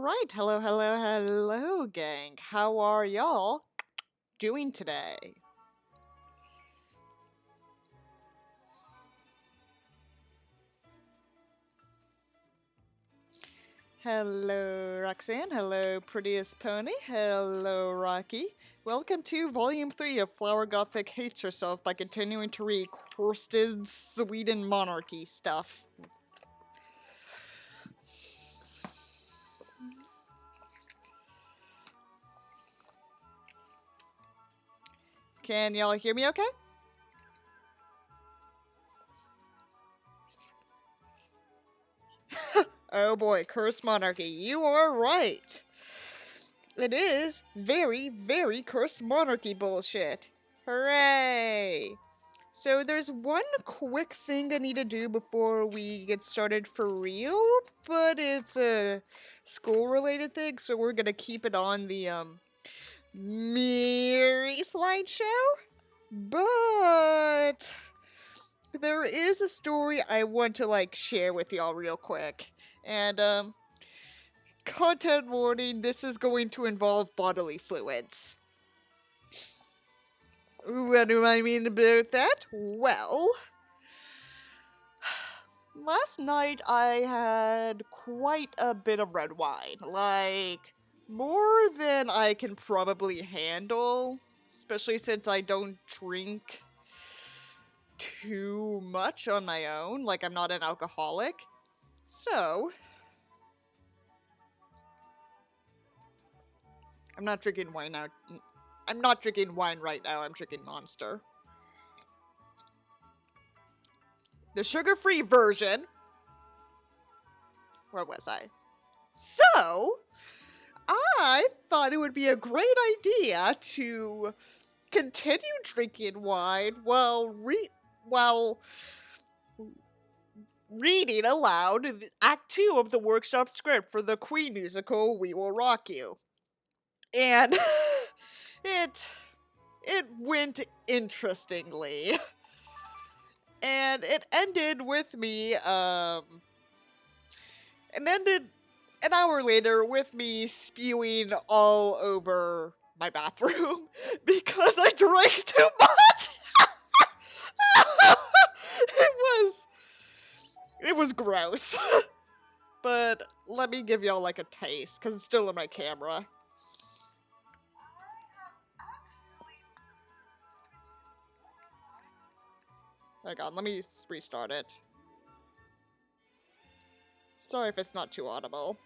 right, hello, gang. How are y'all doing today? Hello, Roxanne. Hello, prettiest pony. Hello, Rocky. Welcome to Volume 3 of Flower Gothic Hates Herself by continuing to read Tennessee Sweden monarchy stuff. Can y'all hear me okay? Oh boy, cursed monarchy. You are right. It is very cursed monarchy bullshit. Hooray! So there's one quick thing I need to do before we get started for real, but it's a school-related thing, so we're gonna keep it on the, Miri slideshow. But there is a story I want to, share with y'all real quick. And, content warning, this is going to involve bodily fluids. What do I mean about that? Well, last night I had quite a bit of red wine. More than I can probably handle. Especially since I don't drink too much on my own. I'm not an alcoholic. So, I'm not drinking wine now. I'm not drinking wine right now. I'm drinking Monster. The sugar-free version. Where was I? So, I thought it would be a great idea to continue drinking wine while reading aloud Act 2 of the workshop script for the Queen musical We Will Rock You. And it went interestingly. And it ended with me, it ended an hour later with me spewing all over my bathroom because I drank too much. It was gross. But let me give y'all a taste because it's still in my camera. Hang on, let me restart it. Sorry if it's not too audible.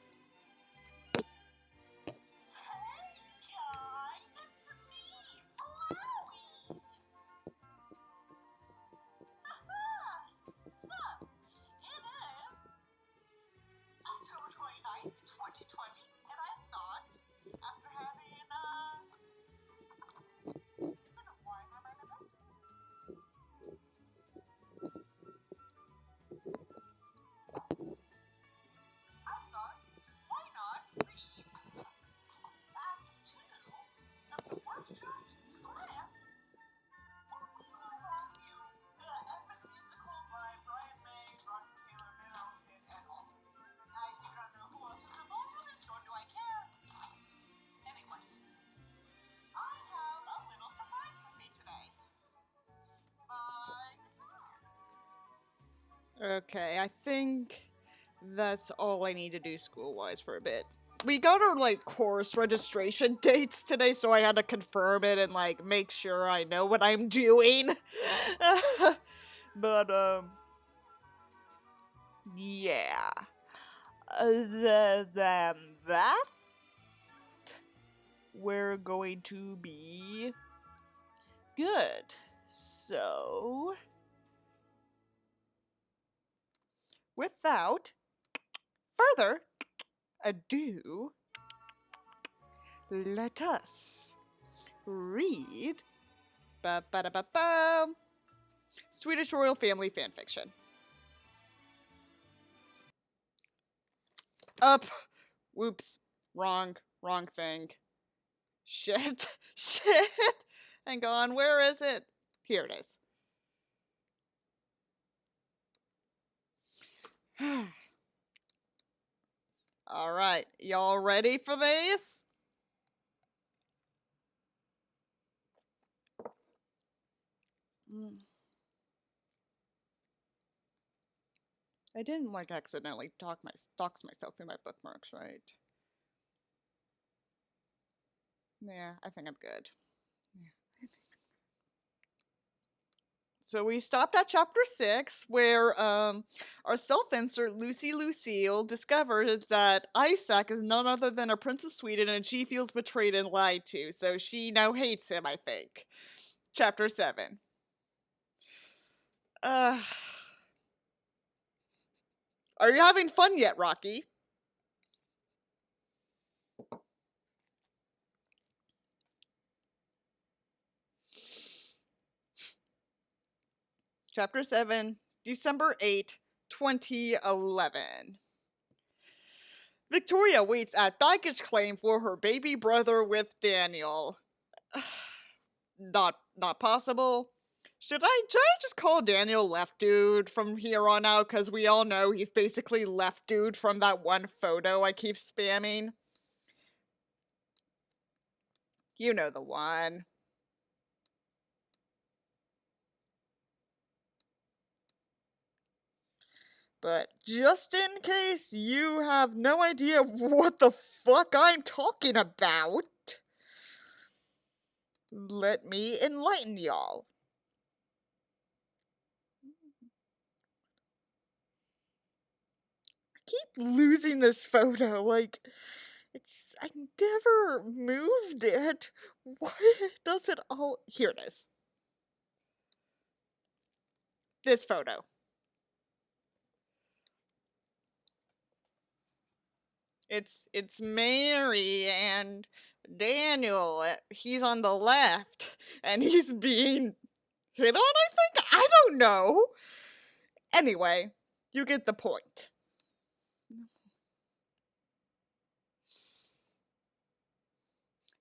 Okay, I think that's all I need to do school-wise for a bit. We got our, course registration dates today, so I had to confirm it and, make sure I know what I'm doing. But, yeah. Other than that, we're going to be good. So, without further ado, let us read Swedish Royal Family Fanfiction. Up. Whoops. Wrong thing. Shit. Hang on, where is it? Here it is. Alright. Alright, y'all ready for this? I didn't like accidentally dox myself through my bookmarks, right? Yeah, I think I'm good. Yeah. So we stopped at chapter 6, where our self-insert Lucy Lucille discovered that Isak is none other than a prince of Sweden, and she feels betrayed and lied to. So she now hates him, I think. Chapter 7. Are you having fun yet, Rocky? Chapter 7, December 8, 2011. Victoria waits at baggage claim for her baby brother with Daniel. Not possible. Should I just call Daniel Left Dude from here on out? Because we all know he's basically Left Dude from that one photo I keep spamming. You know the one. But just in case you have no idea what the fuck I'm talking about, let me enlighten y'all. I keep losing this photo, like, I never moved it. Why does it all... Here it is. This photo. It's Mary and Daniel. He's on the left, and he's being hit on, I think? I don't know. Anyway, you get the point.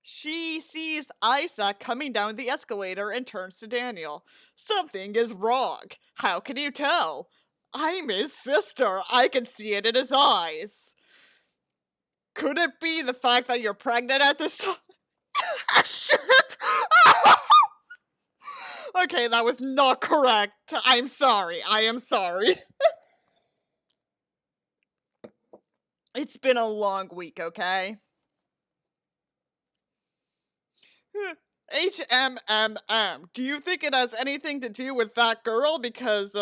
She sees Isak coming down the escalator and turns to Daniel. Something is wrong. How can you tell? I'm his sister. I can see it in his eyes. Could it be the fact that you're pregnant at this time? Shit! Okay, that was not correct. I'm sorry. I am sorry. It's been a long week, okay? HMMM. Do you think it has anything to do with that girl? Because,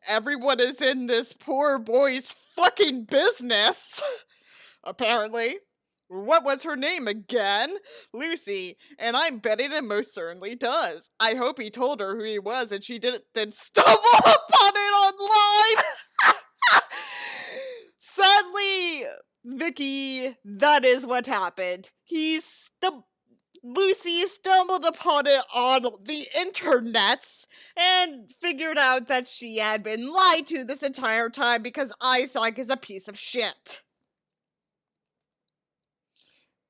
everyone is in this poor boy's fucking business. Apparently. What was her name again? Lucy. And I'm betting it most certainly does. I hope he told her who he was and she didn't then stumble upon it online. Sadly, Vicky, that is what happened. Lucy stumbled upon it on the internets and figured out that she had been lied to this entire time because Isak is a piece of shit.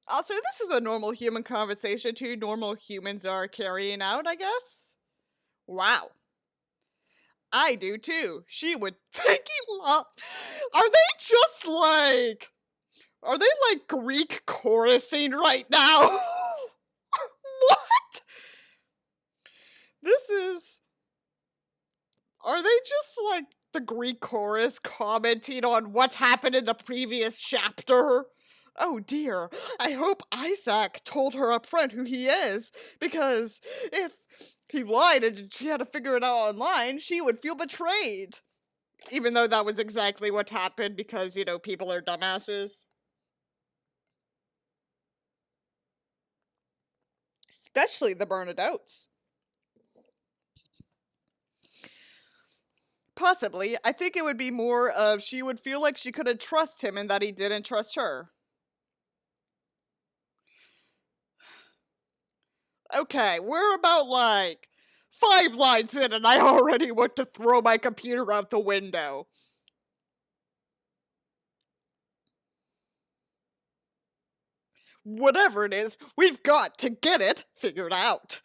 Also, this is a normal human conversation two normal humans are carrying out, I guess. Wow. I do too. She would think he loved... Are they like Greek chorusing right now? What? Are they just like the Greek chorus commenting on what happened in the previous chapter? Oh dear, I hope Isak told her up front who he is, because if he lied and she had to figure it out online, she would feel betrayed. Even though that was exactly what happened, because, people are dumbasses. Especially the Bernadottes. Possibly. I think it would be more of she would feel like she couldn't trust him and that he didn't trust her. Okay, we're about 5 lines in and I already want to throw my computer out the window. Whatever it is, we've got to get it figured out.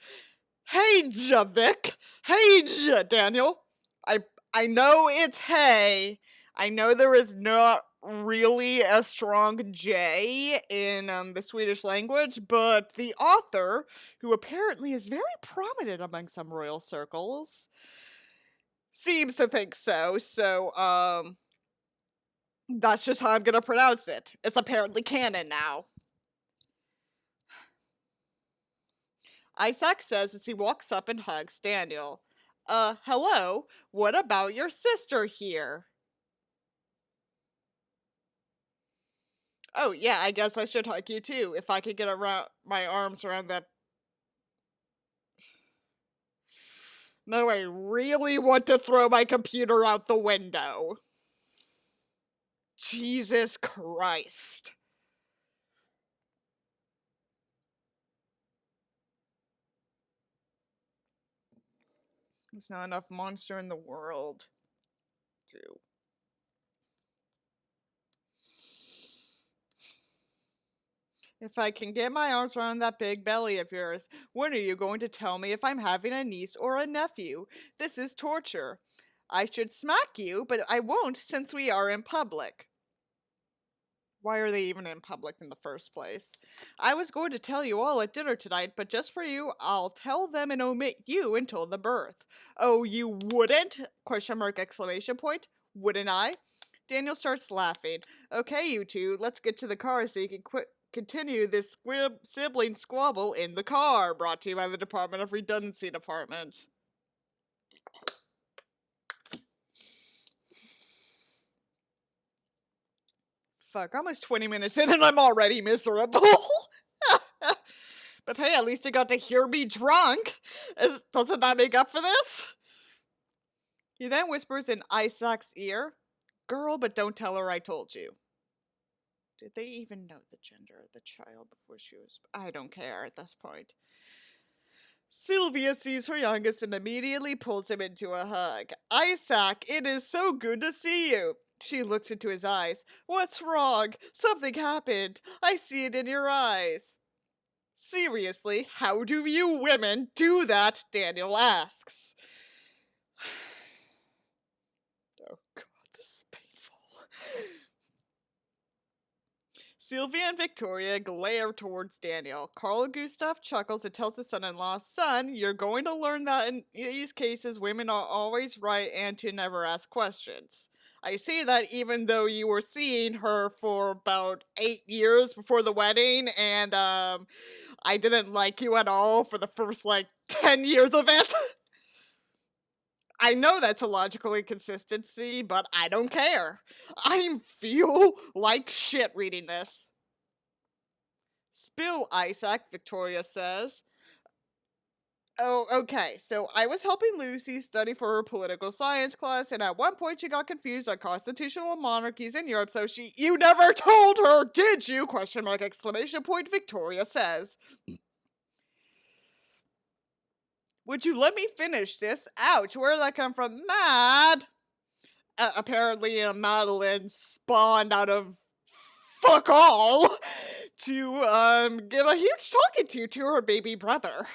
Hey, Javik. Hey, Daniel. I know it's hey. I know there is no really a strong J in the Swedish language, but the author, who apparently is very prominent among some royal circles, seems to think so. So, that's just how I'm gonna pronounce it. It's apparently canon now. Isak says as he walks up and hugs Daniel. Hello, what about your sister here? Oh, yeah, I guess I should hug you too, if I could get around my arms around that. No, I really want to throw my computer out the window. Jesus Christ. There's not enough monster in the world to. If I can get my arms around that big belly of yours, when are you going to tell me if I'm having a niece or a nephew? This is torture. I should smack you, but I won't since we are in public. Why are they even in public in the first place? I was going to tell you all at dinner tonight, but just for you, I'll tell them and omit you until the birth. Oh, you wouldn't? Question mark, exclamation point. Wouldn't I? Daniel starts laughing. Okay, you two, let's get to the car so you can continue this sibling squabble in the car. Brought to you by the Department of Redundancy Department. Fuck, almost 20 minutes in and I'm already miserable. But hey, at least you got to hear me drunk. Doesn't that make up for this? He then whispers in Isak's ear, Girl, but don't tell her I told you. Did they even know the gender of the child before she was... I don't care at this point. Sylvia sees her youngest and immediately pulls him into a hug. Isak, it is so good to see you. She looks into his eyes. What's wrong? Something happened. I see it in your eyes. Seriously, how do you women do that? Daniel asks. Oh god, this is painful. Sylvia and Victoria glare towards Daniel. Carl Gustav chuckles and tells his son-in-law, Son, you're going to learn that in these cases women are always right and to never ask questions. I say that even though you were seeing her for about 8 years before the wedding, and I didn't like you at all for the first 10 years of it. I know that's a logical inconsistency, but I don't care. I feel like shit reading this. Spill, Isak, Victoria says. Oh, okay, so I was helping Lucy study for her political science class, and at one point she got confused on constitutional monarchies in Europe, so You never told her, did you? Question mark, exclamation point, Victoria says. Would you let me finish this? Ouch, where did that come from? Mad! Apparently, Madeline spawned out of fuck all to give a huge talking to her baby brother.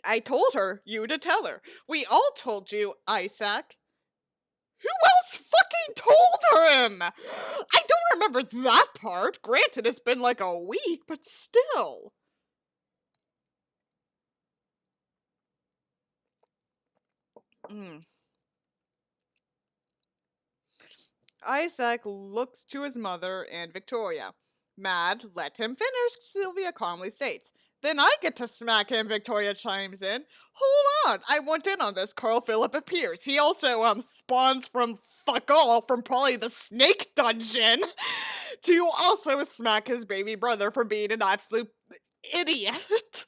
I told her you to tell her. We all told you, Isak. Who else fucking told him? I don't remember that part. Granted, it's been like a week, but still. Isak looks to his mother and Victoria. Mad, let him finish, Sylvia calmly states. Then I get to smack him, Victoria chimes in. Hold on, I want in on this. Carl Phillip appears. He also spawns from fuck all from probably the snake dungeon to also smack his baby brother for being an absolute idiot.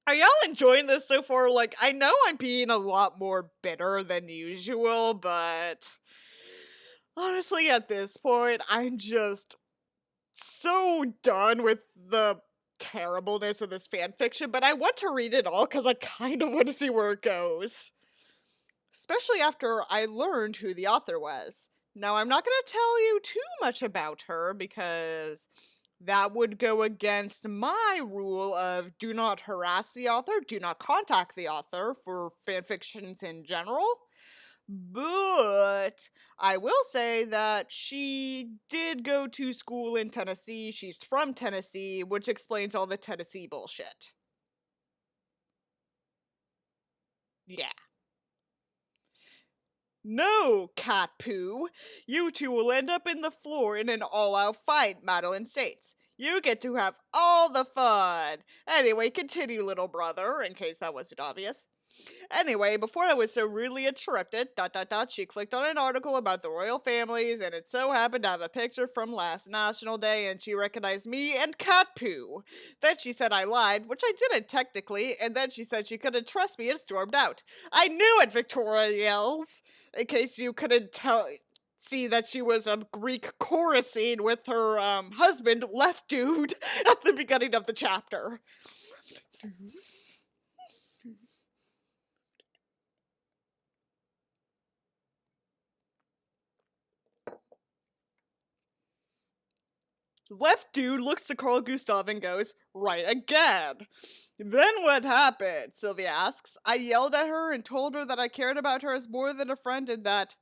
Are y'all enjoying this so far? I know I'm being a lot more bitter than usual, but honestly, at this point, I'm just so done with the terribleness of this fanfiction, but I want to read it all because I kind of want to see where it goes. Especially after I learned who the author was. Now, I'm not going to tell you too much about her because that would go against my rule of do not harass the author, do not contact the author for fanfictions in general. But I will say that she did go to school in Tennessee. She's from Tennessee, which explains all the Tennessee bullshit. Yeah. No, cat poo. You two will end up in the floor in an all-out fight, Madeline states. You get to have all the fun. Anyway, continue, little brother, in case that wasn't obvious. Anyway, before I was so rudely interrupted, she clicked on an article about the royal families, and it so happened to have a picture from last National Day, and she recognized me and cat poo. Then she said I lied, which I didn't technically, and then she said she couldn't trust me and stormed out. I knew it, Victoria yells, in case you couldn't see that she was a Greek chorus scene with her husband, Left Dude, at the beginning of the chapter. Left Dude looks to Carl Gustav and goes, right again. Then what happened? Sylvia asks. I yelled at her and told her that I cared about her as more than a friend and that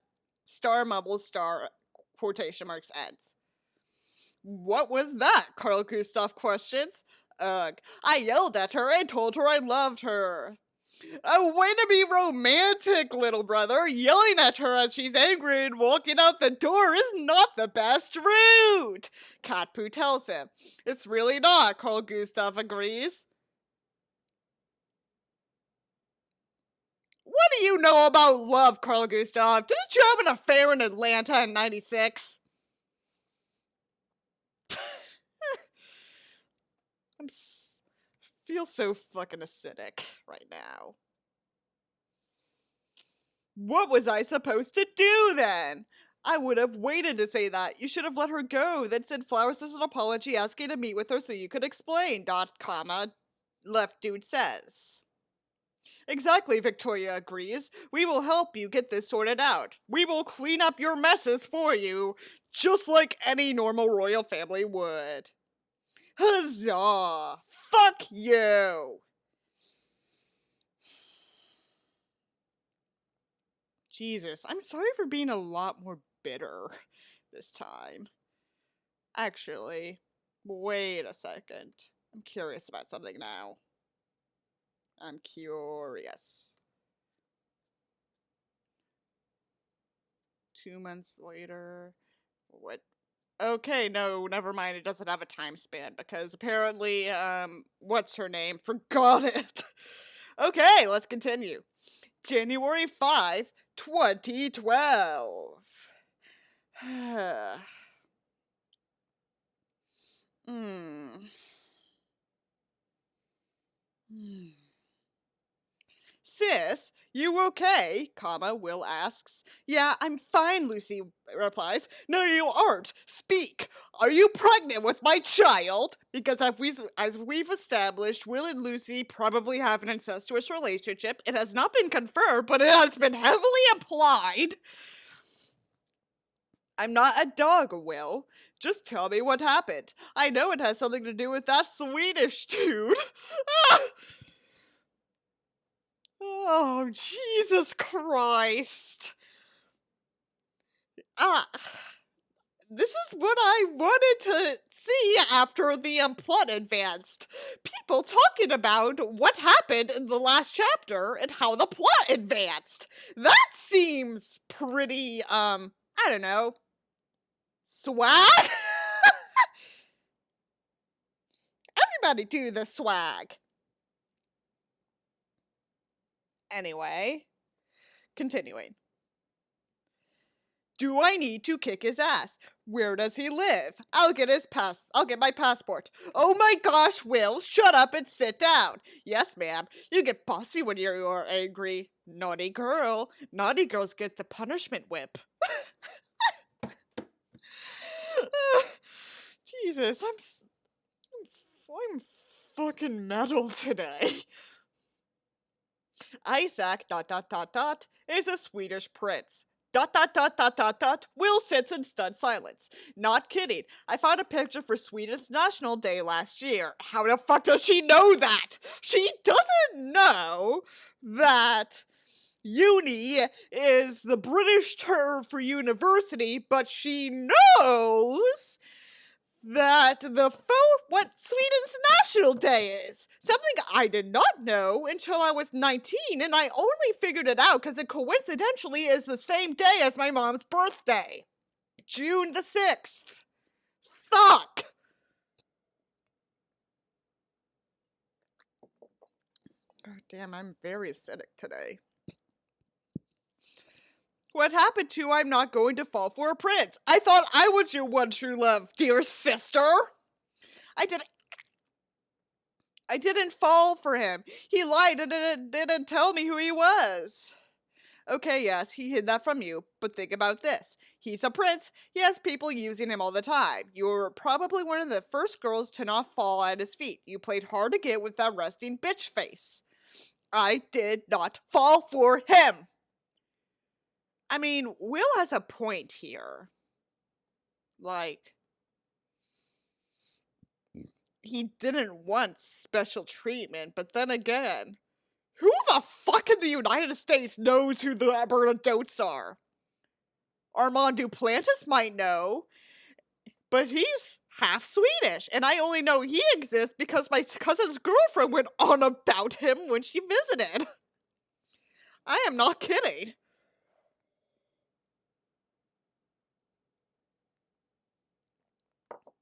star mumbles star quotation marks ends. What was that? Carl Gustav questions. Ugh. I yelled at her and told her I loved her. A way to be romantic, little brother. Yelling at her as she's angry and walking out the door is not the best route, Cat Poo tells him. It's really not, Carl Gustav agrees. What do you know about love, Carl Gustav? Didn't you have an affair in Atlanta in '96? I feel so fucking acidic right now. What was I supposed to do then? I would have waited to say that. You should have let her go, then sent flowers as an apology asking to meet with her so you could explain, Left Dude says. Exactly, Victoria agrees. We will help you get this sorted out. We will clean up your messes for you, just like any normal royal family would. Huzzah! Fuck you! Jesus, I'm sorry for being a lot more bitter this time. Actually, wait a second. I'm curious about something now. I'm curious. 2 months later. What? Okay, no, never mind. It doesn't have a time span because apparently, what's her name? Forgot it. Okay, let's continue. January 5, 2012. Sis, you okay? Will asks. Yeah, I'm fine, Lucy replies. No, you aren't. Speak. Are you pregnant with my child? Because as we've established, Will and Lucy probably have an incestuous relationship. It has not been confirmed, but it has been heavily implied. I'm not a dog, Will. Just tell me what happened. I know it has something to do with that Swedish dude. Oh, Jesus Christ. This is what I wanted to see after the plot advanced. People talking about what happened in the last chapter and how the plot advanced. That seems pretty, I don't know, swag? Everybody do the swag. Anyway, continuing. Do I need to kick his ass? Where does he live? I'll get my passport. Oh my gosh, Will, shut up and sit down. Yes, ma'am. You get bossy when you're angry. Naughty girl. Naughty girls get the punishment whip. Jesus, I'm fucking metal today. Isak, is a Swedish prince. Dot dot dot dot dot dot. Will sits in stunned silence. Not kidding. I found a picture for Sweden's National Day last year. How the fuck does she know that? She doesn't know that uni is the British term for university, but she knows that what Sweden's National Day is. Something I did not know until I was 19, and I only figured it out because it coincidentally is the same day as my mom's birthday. June the 6th. Fuck! God damn, I'm very acidic today. What happened to I'm not going to fall for a prince? I thought I was your one true love, dear sister. I didn't fall for him. He lied and didn't tell me who he was. Okay, yes, he hid that from you, but think about this. He's a prince. He has people using him all the time. You're probably one of the first girls to not fall at his feet. You played hard to get with that resting bitch face. I did not fall for him. I mean, Will has a point here. Like, he didn't want special treatment, but then again, who the fuck in the United States knows who the Bernadottes are? Armand Duplantis might know, but he's half Swedish, and I only know he exists because my cousin's girlfriend went on about him when she visited. I am not kidding.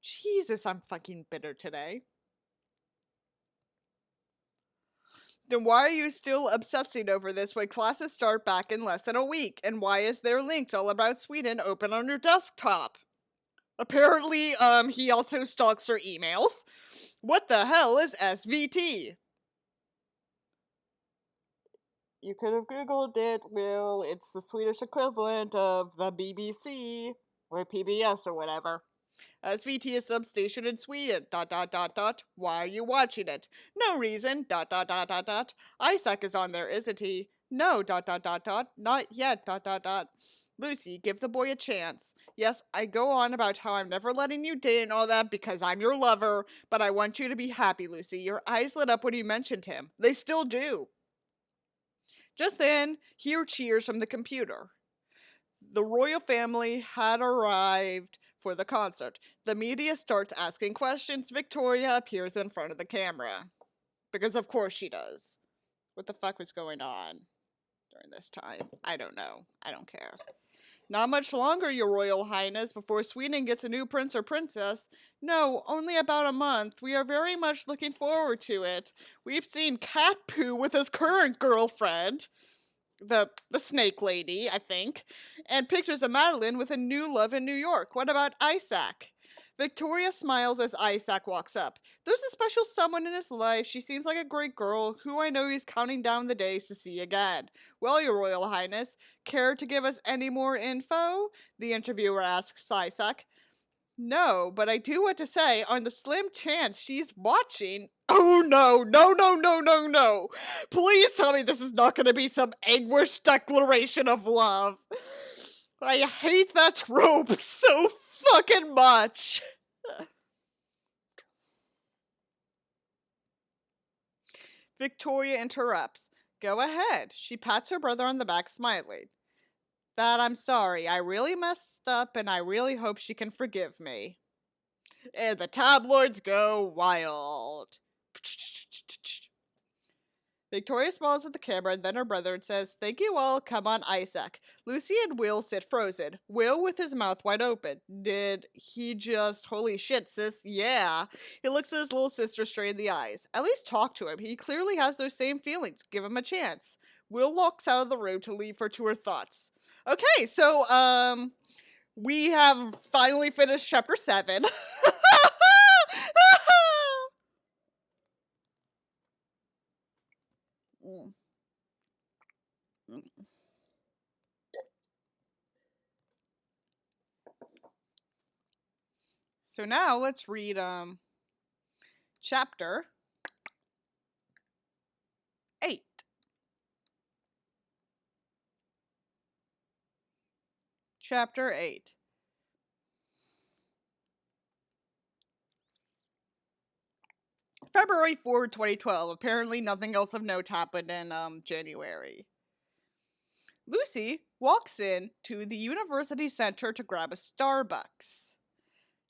Jesus, I'm fucking bitter today. Then why are you still obsessing over this when classes start back in less than a week? And why is there links all about Sweden open on your desktop? Apparently, he also stalks her emails. What the hell is SVT? You could have Googled it, Will. It's the Swedish equivalent of the BBC, or PBS, or whatever. SVT is substation in Sweden, dot dot dot dot. Why are you watching it? No reason, dot dot dot dot dot. Isak is on there, isn't he? No, dot dot dot dot. Not yet, dot dot dot. Lucy, give the boy a chance. Yes, I go on about how I'm never letting you date and all that because I'm your lover, but I want you to be happy, Lucy. Your eyes lit up when you mentioned him. They still do. Just then, hear cheers from the computer. The royal family had arrived for the concert. The media starts asking questions. Victoria appears in front of the camera. Because of course she does. What the fuck was going on during this time? I don't know. I don't care. Not much longer, Your Royal Highness, before Sweden gets a new prince or princess. No, only about a month. We are very much looking forward to it. We've seen Cat Poo with his current girlfriend, the snake lady, I think, and pictures of Madeline with a new love in New York. What about Isak? Victoria smiles as Isak walks up. There's a special someone in his life. She seems like a great girl, who I know he's counting down the days to see again. Well, Your Royal Highness, care to give us any more info? The interviewer asks Isak. No, but I do want to say, on the slim chance she's watching. Oh no, no, no, no, no, no. Please tell me this is not going to be some anguished declaration of love. I hate that trope so fucking much. Victoria interrupts. Go ahead. She pats her brother on the back, smiling. That I'm sorry. I really messed up and I really hope she can forgive me. And the tabloids go wild. Victoria smiles at the camera and then her brother and says, Thank you all, come on Isak. Lucy and Will sit frozen. Will with his mouth wide open. Did he just, holy shit sis, yeah. He looks at his little sister straight in the eyes. At least talk to him. He clearly has those same feelings. Give him a chance. Will walks out of the room to leave her to her thoughts. Okay, so, we have finally finished chapter 7. So now let's read chapter 8. Chapter 8. February 4, 2012. Apparently nothing else of note happened in January. Lucy walks in to the university center to grab a Starbucks.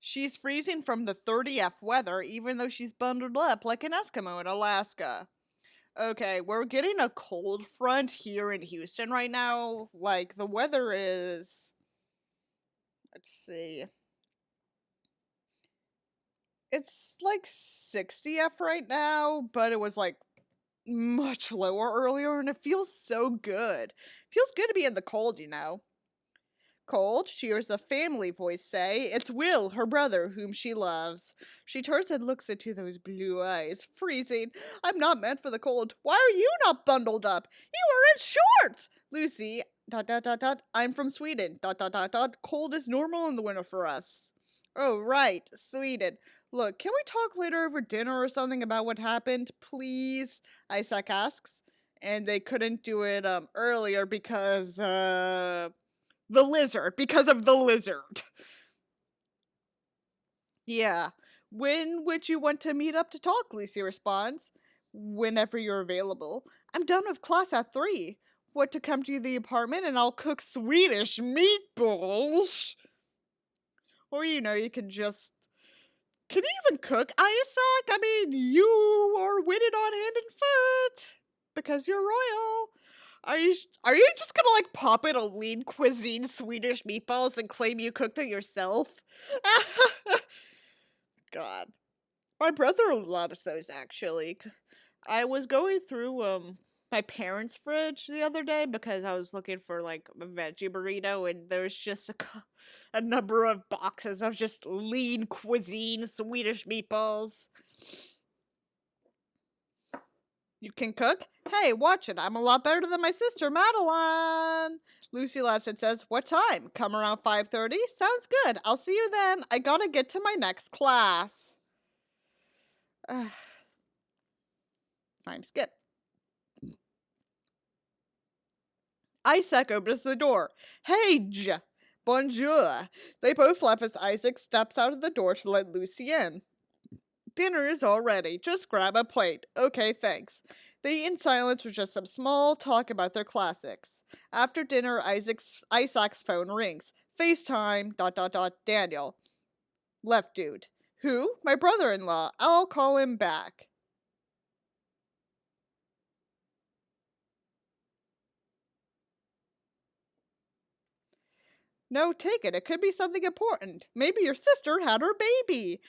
She's freezing from the 30F weather even though she's bundled up like an Eskimo in Alaska. Okay, we're getting a cold front here in Houston right now. Like, the weather is... Let's see. It's like 60F right now, but it was like much lower earlier, and it feels so good. Feels good to be in the cold, you know. Cold, she hears a family voice say, "It's Will, her brother, whom she loves." She turns and looks into those blue eyes, freezing. "I'm not meant for the cold. Why are you not bundled up? You are in shorts!" Lucy, ... "I'm from Sweden, ... Cold is normal in the winter for us." "Oh, right, Sweden. Look, can we talk later over dinner or something about what happened, please?" Isak asks. And they couldn't do it earlier because the lizard, because of the lizard. "Yeah. When would you want to meet up to talk?" Lucy responds. "Whenever you're available. I'm done with class at 3. Want to come to the apartment and I'll cook Swedish meatballs?" Or, you could just... Can you even cook, Isak? I mean, you are winning on hand and foot. Because you're royal. Are you just gonna like pop in a lean cuisine Swedish meatballs and claim you cooked it yourself? God. My brother loves those actually. I was going through my parents' fridge the other day because I was looking for like a veggie burrito, and there's just a number of boxes of just lean cuisine Swedish meatballs. "You can cook? Hey, watch it. I'm a lot better than my sister, Madeline." Lucy laughs and says, "What time? Come around 5:30? Sounds good. I'll see you then. I gotta get to my next class." Time skip. Isak opens the door. "Hey, bonjour." They both laugh as Isaac steps out of the door to let Lucy in. "Dinner is all ready. Just grab a plate." "Okay, thanks." They eat in silence with just some small talk about their classics. After dinner, Isaac's phone rings. FaceTime, ... Daniel. Left dude. "Who?" "My brother-in-law. I'll call him back." "No, take it. It could be something important. Maybe your sister had her baby."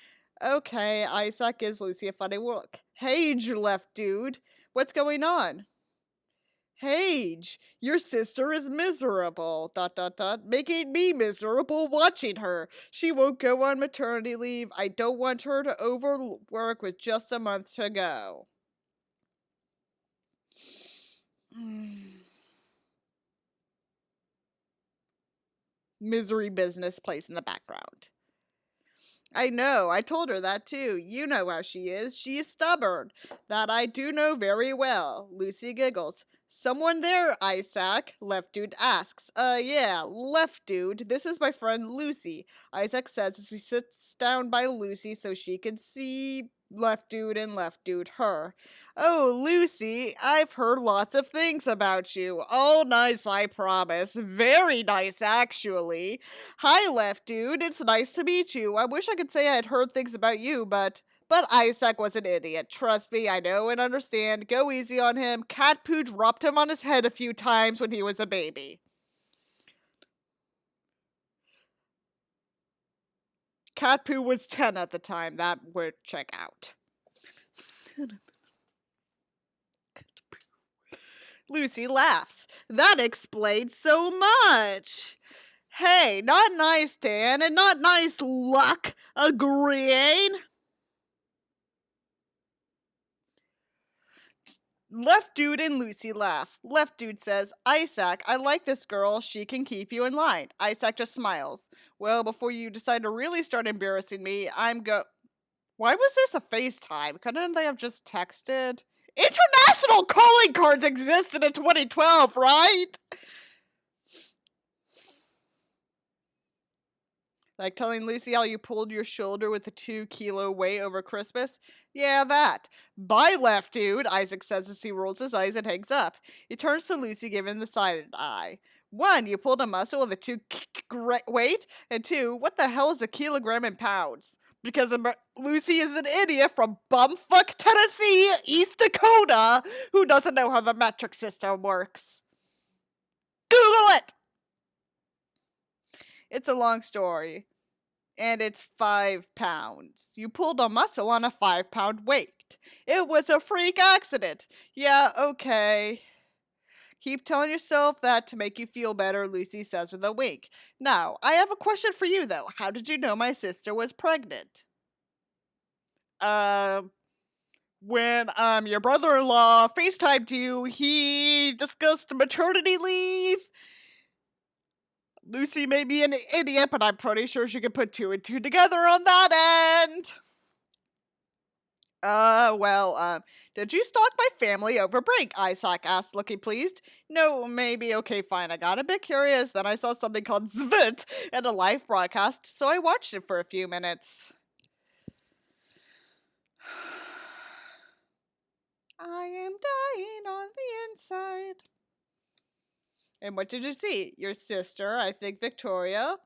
Okay, Isaac gives Lucy a funny look. "Hey, left dude. What's going on?" "Hage, your sister is miserable, ... making me miserable watching her. She won't go on maternity leave. I don't want her to overwork with just a month to go." Misery business plays in the background. "I know, I told her that too. You know how she is. She's stubborn." "That I do know very well." Lucy giggles. "Someone there, Isaac?" Left dude asks. Yeah, left dude. This is my friend Lucy." Isaac says as he sits down by Lucy so she can see left dude and left dude her. "Oh, Lucy, I've heard lots of things about you. All nice, I promise. Very nice, actually." "Hi, left dude. It's nice to meet you. I wish I could say I had heard things about you, but Isaac was an idiot. Trust me, I know and understand. Go easy on him. Cat poo dropped him on his head a few times when he was a baby." Cat poo was 10 at the time. That would check out. Lucy laughs. "That explains so much." "Hey, not nice, Dan, and not nice, Luck. Agreeing?" Left dude and Lucy laugh. Left dude says, "Isaac, I like this girl. She can keep you in line." Isaac just smiles. "Well, before you decide to really start embarrassing me, Why was this a FaceTime? Couldn't they have just texted? International calling cards existed in 2012, right? Like telling Lucy how you pulled your shoulder with a 2 kilo weight over Christmas? Yeah, that. Bye, left dude, Isak says as he rolls his eyes and hangs up. He turns to Lucy, giving the side eye. 1, you pulled a muscle with a 2 weight, and 2, what the hell is a kilogram in pounds? Because Lucy is an idiot from bumfuck Tennessee, East Dakota, who doesn't know how the metric system works. Google it! It's a long story, and it's 5 pounds. You pulled a muscle on a 5-pound weight. It was a freak accident. Yeah, okay. Keep telling yourself that to make you feel better, Lucy says with a wink. Now, I have a question for you, though. How did you know my sister was pregnant? When your brother-in-law FaceTimed you, he discussed maternity leave. Lucy may be an idiot, but I'm pretty sure she could put 2 and 2 together on that end. Did you stalk my family over break? Isak asked, looking pleased. No, maybe, okay, fine. I got a bit curious, then I saw something called Zvit in a live broadcast, so I watched it for a few minutes. I am dying on the inside. And what did you see? Your sister, I think Victoria,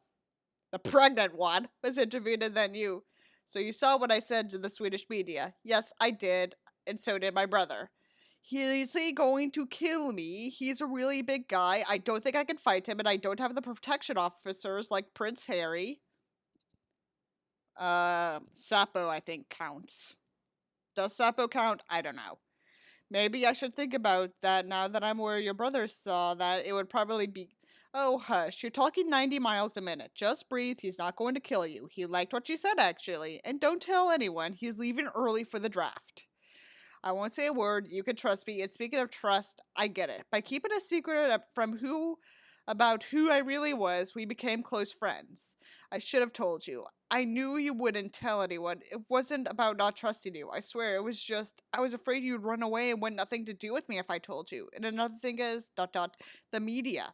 the pregnant one, was interviewed and then you. So you saw what I said to the Swedish media. Yes, I did, and so did my brother. He's going to kill me. He's a really big guy. I don't think I can fight him, and I don't have the protection officers like Prince Harry. Sapo, I think, counts. Does Sapo count? I don't know. Maybe I should think about that now that I'm where your brother saw that. It would probably be... Oh, hush. You're talking 90 miles a minute. Just breathe. He's not going to kill you. He liked what you said, actually. And don't tell anyone. He's leaving early for the draft. I won't say a word. You can trust me. And speaking of trust, I get it. By keeping a secret about who I really was, we became close friends. I should have told you. I knew you wouldn't tell anyone. It wasn't about not trusting you. I swear, it was just, I was afraid you'd run away and want nothing to do with me if I told you. And another thing is, the media.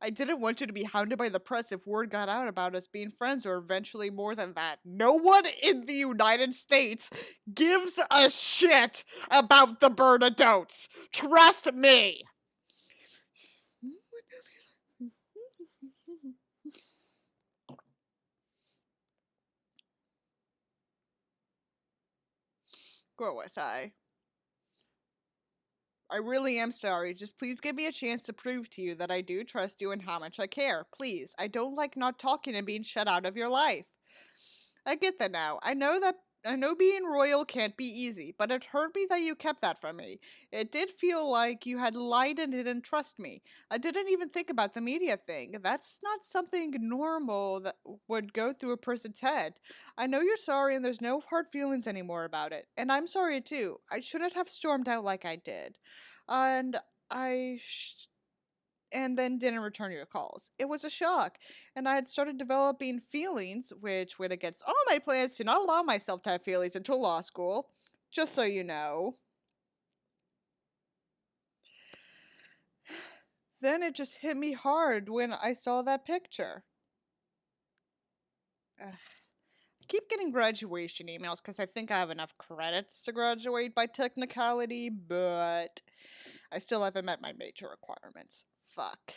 I didn't want you to be hounded by the press if word got out about us being friends or eventually more than that. No one in the United States gives a shit about the Bernadottes. Trust me. Where was I? I really am sorry. Just please give me a chance to prove to you that I do trust you and how much I care. Please. I don't like not talking and being shut out of your life. I get that now. I know being royal can't be easy, but it hurt me that you kept that from me. It did feel like you had lied and didn't trust me. I didn't even think about the media thing. That's not something normal that would go through a person's head. I know you're sorry and there's no hard feelings anymore about it. And I'm sorry too. I shouldn't have stormed out like I did. And and then didn't return your calls. It was a shock, and I had started developing feelings, which went against all my plans to not allow myself to have feelings until law school, just so you know. Then it just hit me hard when I saw that picture. Ugh. I keep getting graduation emails because I think I have enough credits to graduate by technicality, but I still haven't met my major requirements. Fuck.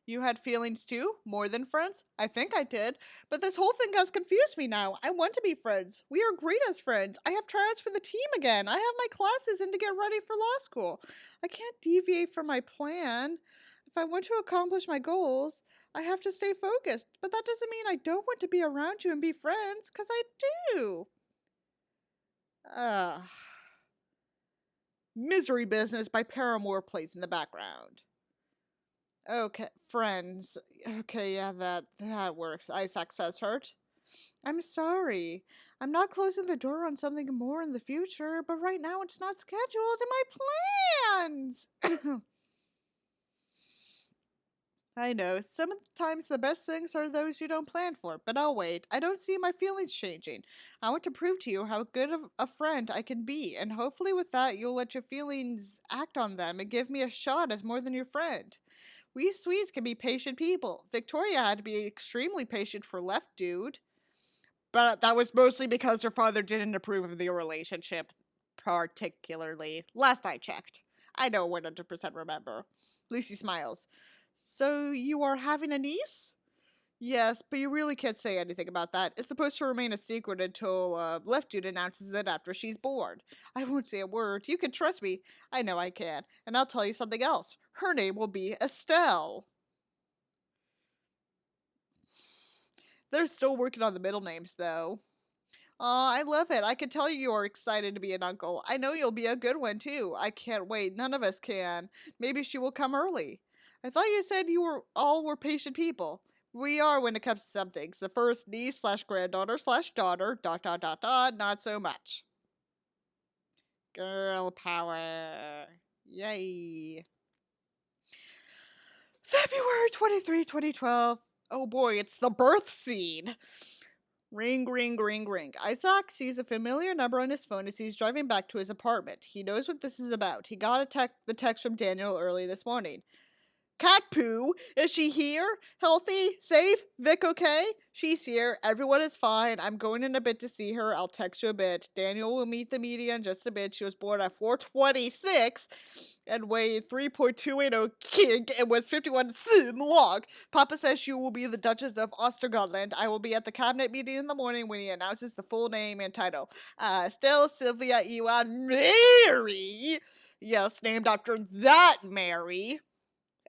You had feelings too? More than friends? I think I did. But this whole thing has confused me now. I want to be friends. We are great as friends. I have tryouts for the team again. I have my classes in to get ready for law school. I can't deviate from my plan. If I want to accomplish my goals, I have to stay focused. But that doesn't mean I don't want to be around you and be friends, because I do. Misery Business by Paramore plays in the background. Okay, friends. Okay, yeah, that works. Isak says hurt. I'm sorry. I'm not closing the door on something more in the future, but right now it's not scheduled in my plans. I know, sometimes the best things are those you don't plan for, but I'll wait. I don't see my feelings changing. I want to prove to you how good of a friend I can be, and hopefully with that you'll let your feelings act on them and give me a shot as more than your friend. We Swedes can be patient people. Victoria had to be extremely patient for Left Dude. But that was mostly because her father didn't approve of the relationship, particularly. Last I checked. I don't 100% remember. Lucy smiles. So you are having a niece? Yes, but you really can't say anything about that. It's supposed to remain a secret until Left Dude announces it after she's born. I won't say a word. You can trust me. I know I can. And I'll tell you something else. Her name will be Estelle. They're still working on the middle names, though. Aw, I love it. I can tell you're excited to be an uncle. I know you'll be a good one, too. I can't wait. None of us can. Maybe she will come early. I thought you said you were patient people. We are when it comes to some things. The first niece slash granddaughter slash daughter, not so much. Girl power. Yay. February 23, 2012. Oh boy, it's the birth scene. Ring, ring, ring, ring. Isak sees a familiar number on his phone as he's driving back to his apartment. He knows what this is about. He got the text from Daniel early this morning. Cat Poo, is she here? Healthy? Safe? Vic okay? She's here. Everyone is fine. I'm going in a bit to see her. I'll text you a bit. Daniel will meet the media in just a bit. She was born at 4:26 and weighed 3.280 kg and was 51 cm long. Papa says she will be the Duchess of Ostergotland. I will be at the cabinet meeting in the morning when he announces the full name and title. Still Sylvia Ewan Mary. Yes, named after that Mary.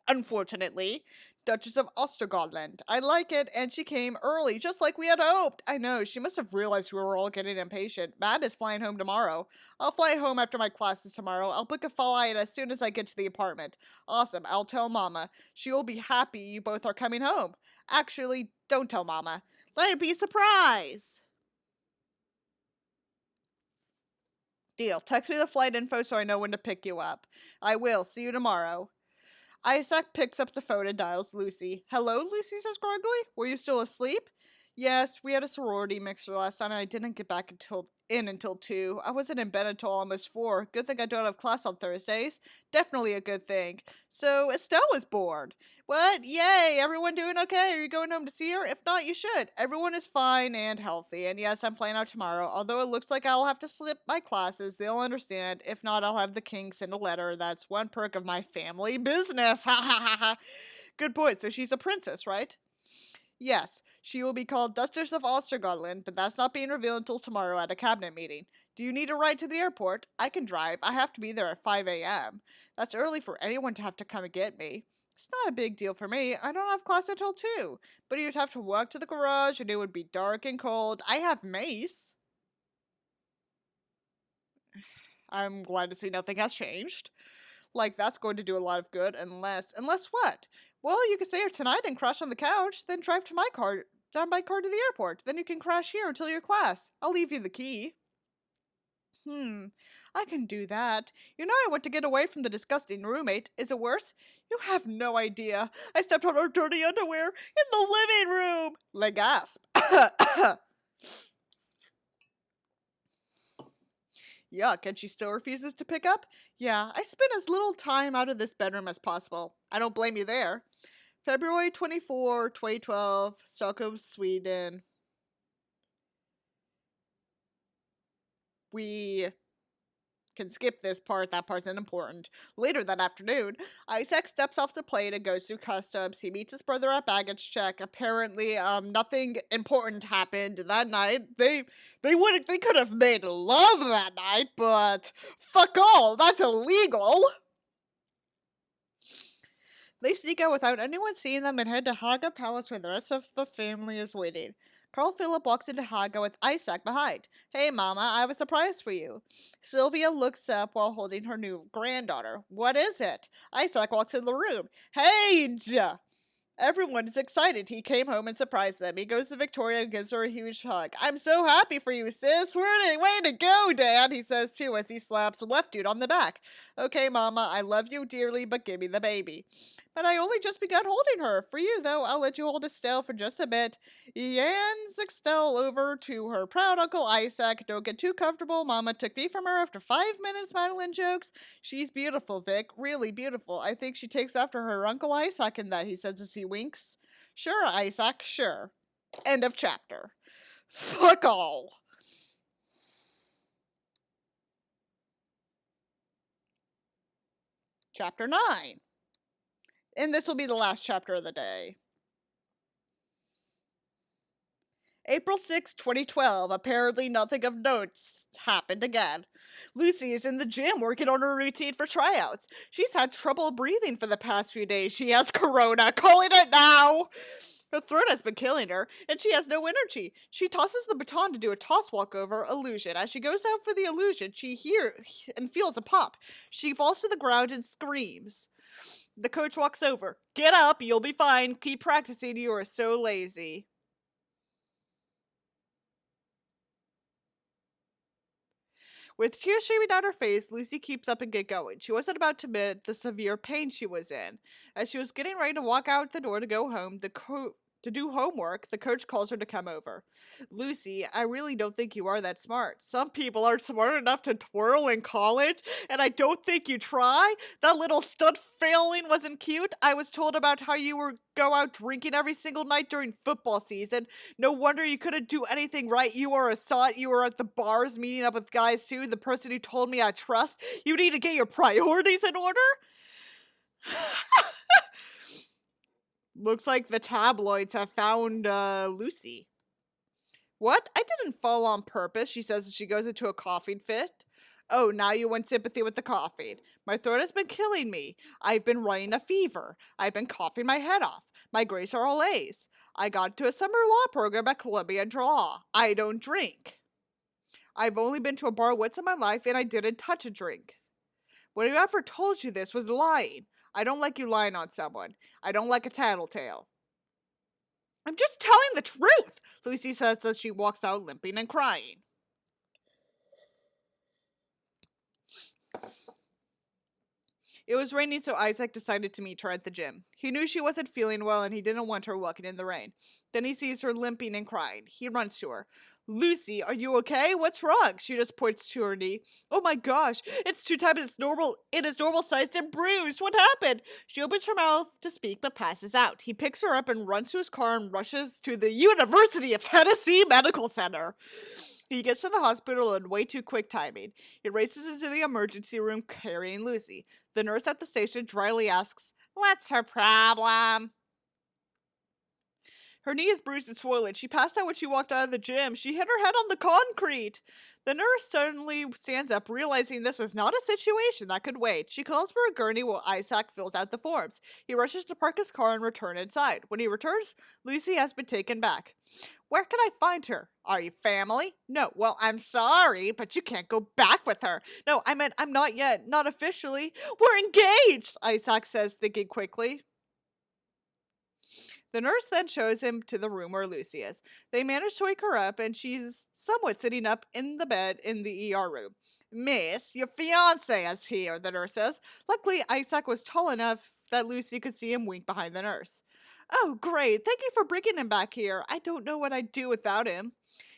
Unfortunately, Duchess of Ostergotland. I like it, and she came early, just like we had hoped. I know, she must have realized we were all getting impatient. Matt is flying home tomorrow. I'll fly home after my classes tomorrow. I'll book a flight as soon as I get to the apartment. Awesome, I'll tell Mama. She will be happy you both are coming home. Actually, don't tell Mama. Let it be a surprise. Deal. Text me the flight info so I know when to pick you up. I will. See you tomorrow. Isak picks up the phone and dials Lucy. Hello, Lucy says groggily. Were you still asleep? Yes, we had a sorority mixer last night and I didn't get back until 2. I wasn't in bed until almost 4. Good thing I don't have class on Thursdays. Definitely a good thing. So Estelle was bored. What? Yay! Everyone doing okay? Are you going home to see her? If not, you should. Everyone is fine and healthy. And yes, I'm flying out tomorrow. Although it looks like I'll have to slip my classes, they'll understand. If not, I'll have the king send a letter. That's one perk of my family business. Ha ha ha ha. Good point. So she's a princess, right? Yes, she will be called Duchess of Ostergotland, but that's not being revealed until tomorrow at a cabinet meeting. Do you need a ride to the airport? I can drive. I have to be there at 5 a.m. That's early for anyone to have to come and get me. It's not a big deal for me. I don't have class until 2. But you'd have to walk to the garage and it would be dark and cold. I have mace. I'm glad to see nothing has changed. Like, that's going to do a lot of good, unless what? Well, you could stay here tonight and crash on the couch, then drive to my car, down my car to the airport. Then you can crash here until your class. I'll leave you the key. I can do that. You know I want to get away from the disgusting roommate. Is it worse? You have no idea. I stepped on her dirty underwear in the living room. Le gasp. Yuck, and she still refuses to pick up? Yeah, I spend as little time out of this bedroom as possible. I don't blame you there. February 24, 2012, Stockholm, Sweden. We can skip this part, that part's unimportant. Later that afternoon, Isak steps off the plane and goes through customs. He meets his brother at baggage check. Apparently, nothing important happened that night. They could have made love that night, but fuck all, that's illegal. They sneak out without anyone seeing them and head to Haga Palace where the rest of the family is waiting. Carl Philip walks into Haga with Isak behind. Hey, Mama, I have a surprise for you. Sylvia looks up while holding her new granddaughter. What is it? Isak walks in the room. Hey, Everyone is excited. He came home and surprised them. He goes to Victoria and gives her a huge hug. I'm so happy for you, sis. Way to go, Dad, he says too as he slaps Left Dude on the back. Okay, Mama, I love you dearly, but give me the baby. And I only just begun holding her. For you, though, I'll let you hold Estelle for just a bit. Yan's Estelle over to her proud Uncle Isak. Don't get too comfortable. Mama took me from her after 5 minutes, Madeline jokes. She's beautiful, Vic. Really beautiful. I think she takes after her Uncle Isak in that, he says as he winks. Sure, Isak, sure. End of chapter. Fuck all. Chapter 9. And this will be the last chapter of the day. April 6, 2012. Apparently nothing of notes happened again. Lucy is in the gym working on her routine for tryouts. She's had trouble breathing for the past few days. She has corona. Calling it now! Her throat has been killing her, and she has no energy. She tosses the baton to do a toss walkover illusion. As she goes out for the illusion, she hears and feels a pop. She falls to the ground and screams. The coach walks over. Get up, you'll be fine. Keep practicing, you are so lazy. With tears streaming down her face, Lucy keeps up and gets going. She wasn't about to admit the severe pain she was in. As she was getting ready to walk out the door to go home, to do homework, the coach calls her to come over. Lucy, I really don't think you are that smart. Some people aren't smart enough to twirl in college, and I don't think you try. That little stunt failing wasn't cute. I was told about how you were go out drinking every single night during football season. No wonder you couldn't do anything right. You were a sot. You were at the bars meeting up with guys too. The person who told me I trust. You need to get your priorities in order. Looks like the tabloids have found Lucy. What? I didn't fall on purpose, she says as she goes into a coughing fit. Oh, now you want sympathy with the coughing. My throat has been killing me. I've been running a fever. I've been coughing my head off. My grades are all A's. I got into a summer law program at Columbia Law. I don't drink. I've only been to a bar once in my life and I didn't touch a drink. Whoever told you this was lying. I don't like you lying on someone. I don't like a tattletale. I'm just telling the truth, Lucy says as she walks out limping and crying. It was raining, so Isak decided to meet her at the gym. He knew she wasn't feeling well and he didn't want her walking in the rain. Then he sees her limping and crying. He runs to her. Lucy, are you okay? What's wrong? She just points to her knee. Oh my gosh, it's 2 times its normal. It is normal sized and bruised. What happened? She opens her mouth to speak but passes out. He picks her up and runs to his car and rushes to the University of Tennessee Medical Center. He gets to the hospital in way too quick timing. He races into the emergency room carrying Lucy. The nurse at the station dryly asks, What's her problem? Her knee is bruised and swollen. She passed out when she walked out of the gym. She hit her head on the concrete. The nurse suddenly stands up, realizing this was not a situation that could wait. She calls for a gurney while Isak fills out the forms. He rushes to park his car and return inside. When he returns, Lucy has been taken back. Where can I find her? Are you family? No. Well, I'm sorry, but you can't go back with her. No, I meant I'm not yet. Not officially. We're engaged, Isak says, thinking quickly. The nurse then shows him to the room where Lucy is. They manage to wake her up, and she's somewhat sitting up in the bed in the ER room. Miss, your fiancé is here, the nurse says. Luckily, Isak was tall enough that Lucy could see him wink behind the nurse. Oh, great. Thank you for bringing him back here. I don't know what I'd do without him.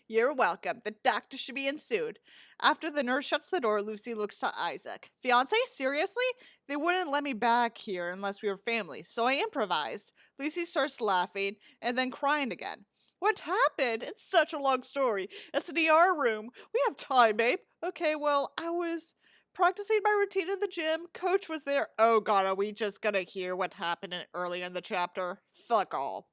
You're welcome. The doctor should be ensued. After the nurse shuts the door, Lucy looks to Isak. Fiancé, seriously? They wouldn't let me back here unless we were family, so I improvised. Lucy starts laughing and then crying again. What happened? It's such a long story. It's an ER room. We have time, babe. Okay, well, I was practicing my routine in the gym. Coach was there. Oh god, are we just gonna hear what happened earlier in the chapter? Fuck all.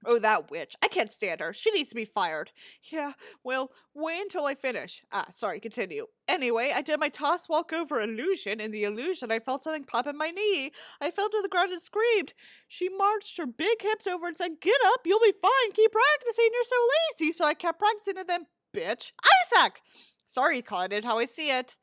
Oh, that witch. I can't stand her. She needs to be fired. Yeah, well, wait until I finish. Sorry, continue. Anyway, I did my toss walkover illusion. In the illusion, I felt something pop in my knee. I fell to the ground and screamed. She marched her big hips over and said, Get up, you'll be fine. Keep practicing. You're so lazy. So I kept practicing and then, bitch, Isak! Sorry, caught it how I see it.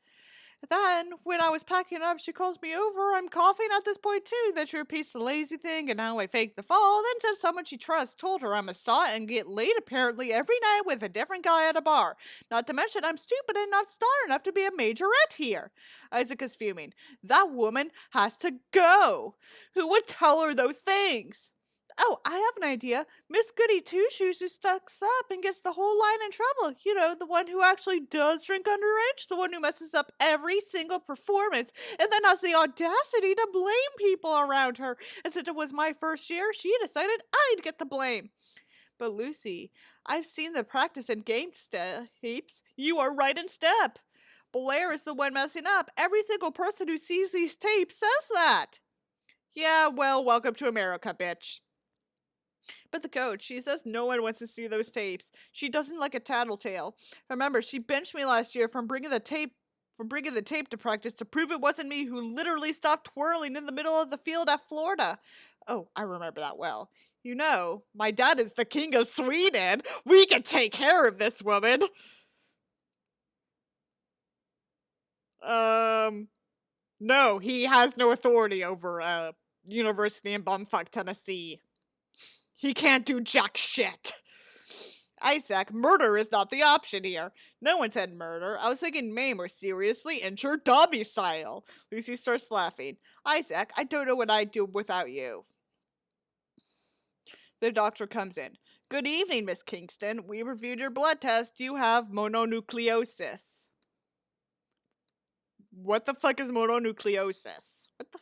Then, when I was packing up, she calls me over. I'm coughing at this point, too, that you're a piece of lazy thing and how I faked the fall. Then said someone she trusts told her I'm a sot and get laid apparently every night with a different guy at a bar. Not to mention I'm stupid and not star enough to be a majorette here. Isaac is fuming. That woman has to go. Who would tell her those things? Oh, I have an idea. Miss Goody Two Shoes who stucks up and gets the whole line in trouble. You know, the one who actually does drink underage, the one who messes up every single performance, and then has the audacity to blame people around her. And since it was my first year, she decided I'd get the blame. But Lucy, I've seen the practice and game tapes. You are right in step. Blair is the one messing up. Every single person who sees these tapes says that. Yeah, well, welcome to America, bitch. But the coach, she says no one wants to see those tapes. She doesn't like a tattletale. Remember, she benched me last year from bringing the tape to practice to prove it wasn't me who literally stopped twirling in the middle of the field at Florida. Oh, I remember that well. You know, my dad is the king of Sweden. We can take care of this woman. No, he has no authority over a university in bumfuck Tennessee. He can't do jack shit. Isaac, murder is not the option here. No one said murder. I was thinking maim or seriously injure Dobby style. Lucy starts laughing. Isaac, I don't know what I'd do without you. The doctor comes in. Good evening, Miss Kingston. We reviewed your blood test. You have mononucleosis. What the fuck is mononucleosis? What the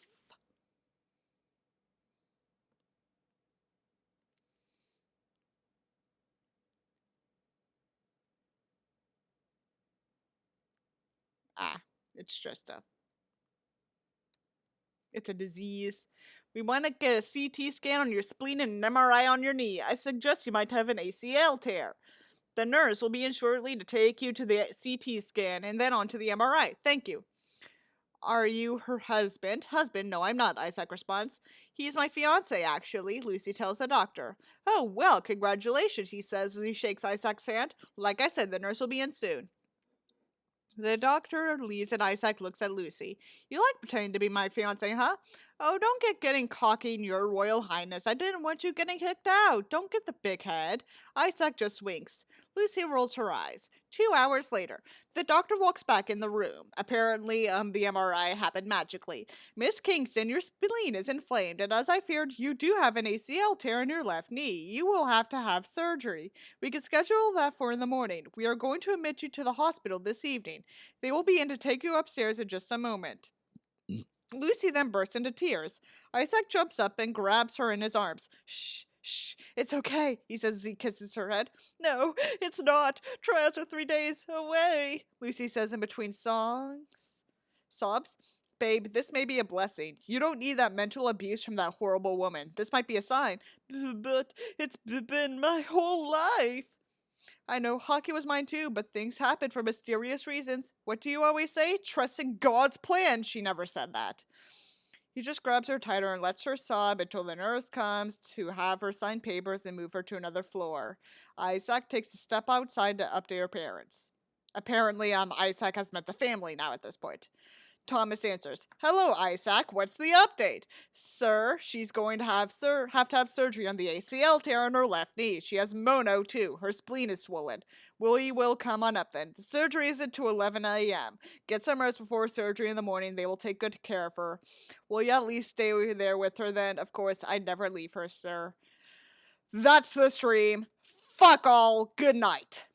it's just it's a disease. We want to get a CT scan on your spleen and an MRI on your knee. I suggest you might have an ACL tear. The nurse will be in shortly to take you to the CT scan and then on to the MRI. Thank you. Are you her husband? Husband? No, I'm not, Isaac responds. He's my fiance, actually, Lucy tells the doctor. Oh, well, congratulations, he says as he shakes Isaac's hand. Like I said, the nurse will be in soon. The doctor leaves and Isaac looks at Lucy. You like pretending to be my fiance, huh? Oh, don't get getting cocky, your royal highness. I didn't want you getting kicked out. Don't get the big head. Isaac just winks. Lucy rolls her eyes. 2 hours later, the doctor walks back in the room. Apparently, the MRI happened magically. Miss Kingston, your spleen is inflamed, and as I feared, you do have an ACL tear in your left knee. You will have to have surgery. We can schedule that for in the morning. We are going to admit you to the hospital this evening. They will be in to take you upstairs in just a moment. Lucy then bursts into tears. Isaac jumps up and grabs her in his arms. Shh, shh, it's okay, he says as he kisses her head. No, it's not. Trials are 3 days away, Lucy says in between sobs. Babe, this may be a blessing. You don't need that mental abuse from that horrible woman. This might be a sign. But it's been my whole life. I know hockey was mine too, but things happen for mysterious reasons. What do you always say? Trust in God's plan. She never said that. He just grabs her tighter and lets her sob until the nurse comes to have her sign papers and move her to another floor. Isaac takes a step outside to update her parents. Apparently, Isaac has met the family now at this point. Thomas answers, Hello, Isaac, what's the update? Sir, she's going to have surgery on the ACL tear on her left knee. She has mono, too. Her spleen is swollen. We will come on up then. The surgery isn't to 11 a.m. Get some rest before surgery in the morning. They will take good care of her. Will you at least stay there with her then? Of course, I'd never leave her, sir. That's the stream. Fuck all. Good night.